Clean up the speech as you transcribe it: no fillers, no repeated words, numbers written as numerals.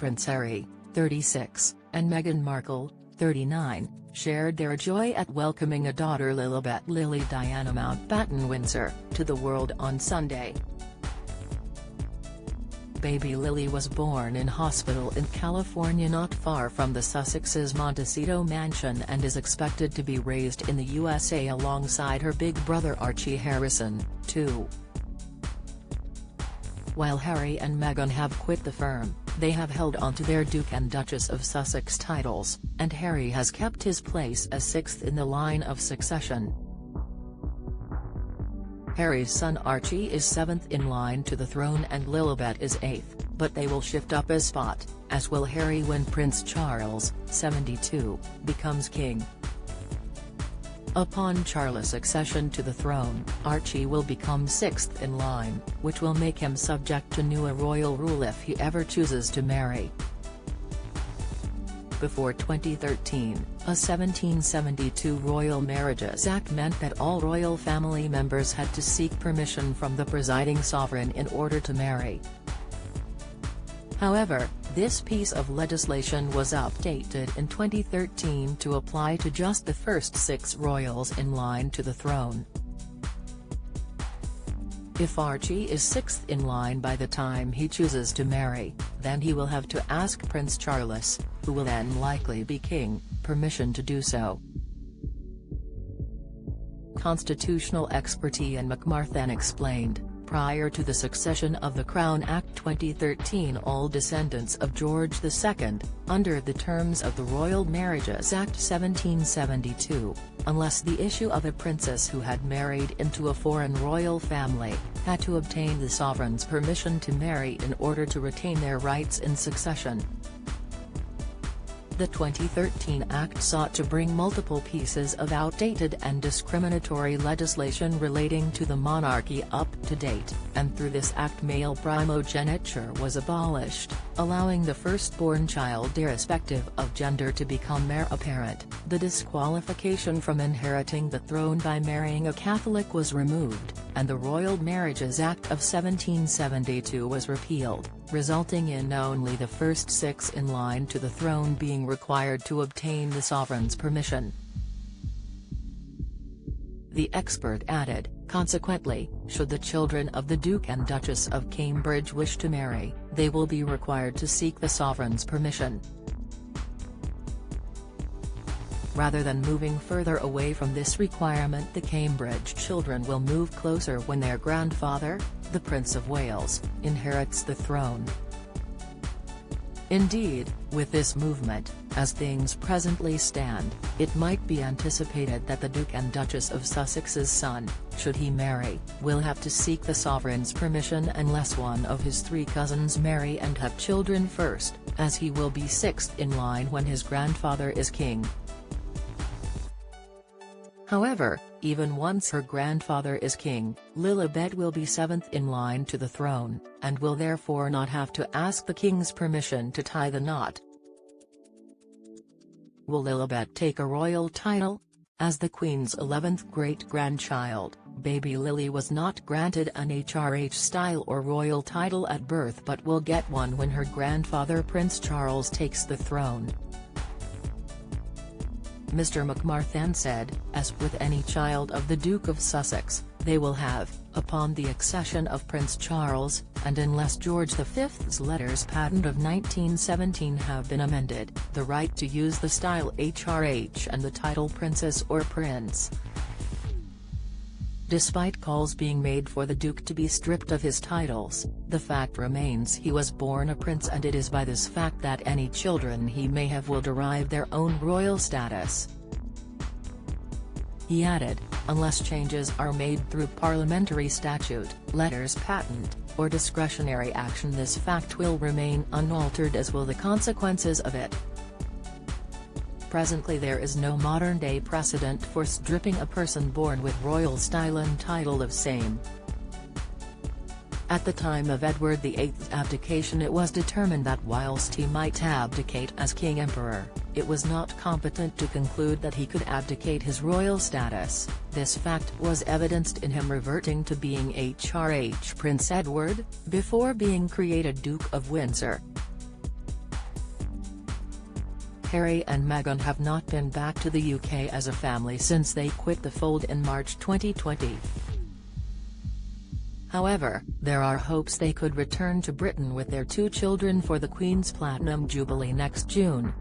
Prince Harry, 36, and Meghan Markle, 39, shared their joy at welcoming a daughter Lilibet Lily Diana Mountbatten Windsor to the world on Sunday. Baby Lily was born in hospital in California not far from the Sussexes' Montecito mansion and is expected to be raised in the USA alongside her big brother Archie Harrison, too. While Harry and Meghan have quit the firm, they have held onto their Duke and Duchess of Sussex titles, and Harry has kept his place as sixth in the line of succession. Harry's son Archie is seventh in line to the throne and Lilibet is eighth, but they will shift up a spot, as will Harry when Prince Charles, 72, becomes king. Upon Charles' accession to the throne, Archie will become sixth in line, which will make him subject to new royal rule if he ever chooses to marry. Before 2013, a 1772 Royal Marriages Act meant that all royal family members had to seek permission from the presiding sovereign in order to marry. However, this piece of legislation was updated in 2013 to apply to just the first 6 royals in line to the throne. If Archie is sixth in line by the time he chooses to marry, then he will have to ask Prince Charles, who will then likely be king, permission to do so. Constitutional expert Ian McMartin explained, prior to the Succession of the Crown Act 2013 all descendants of George II, under the terms of the Royal Marriages Act 1772, unless the issue of a princess who had married into a foreign royal family, had to obtain the sovereign's permission to marry in order to retain their rights in succession. The 2013 Act sought to bring multiple pieces of outdated and discriminatory legislation relating to the monarchy up to date, and through this act male primogeniture was abolished, allowing the firstborn child irrespective of gender to become heir apparent. The disqualification from inheriting the throne by marrying a Catholic was removed, and the Royal Marriages Act of 1772 was repealed, resulting in only the first 6 in line to the throne being required to obtain the sovereign's permission. The expert added, consequently, should the children of the Duke and Duchess of Cambridge wish to marry, they will be required to seek the sovereign's permission. Rather than moving further away from this requirement, the Cambridge children will move closer when their grandfather, the Prince of Wales, inherits the throne. Indeed, with this movement, as things presently stand, it might be anticipated that the Duke and Duchess of Sussex's son, should he marry, will have to seek the sovereign's permission unless one of his 3 cousins marry and have children first, as he will be sixth in line when his grandfather is king. However, even once her grandfather is king, Lilibet will be seventh in line to the throne, and will therefore not have to ask the king's permission to tie the knot. Will Lilibet take a royal title? As the Queen's 11th great-grandchild, baby Lily was not granted an HRH-style or royal title at birth but will get one when her grandfather Prince Charles takes the throne. Mr. McMartin said, as with any child of the Duke of Sussex, they will have, upon the accession of Prince Charles, and unless George V's letters patent of 1917 have been amended, the right to use the style HRH and the title Princess or Prince. Despite calls being made for the Duke to be stripped of his titles, the fact remains he was born a prince, and it is by this fact that any children he may have will derive their own royal status. He added, unless changes are made through parliamentary statute, letters patent, or discretionary action, this fact will remain unaltered, as will the consequences of it. Presently there is no modern-day precedent for stripping a person born with royal style and title of same. At the time of Edward VIII's abdication it was determined that whilst he might abdicate as king-emperor, it was not competent to conclude that he could abdicate his royal status. This fact was evidenced in him reverting to being HRH Prince Edward, before being created Duke of Windsor. Harry and Meghan have not been back to the UK as a family since they quit the fold in March 2020. However, there are hopes they could return to Britain with their 2 children for the Queen's Platinum Jubilee next June.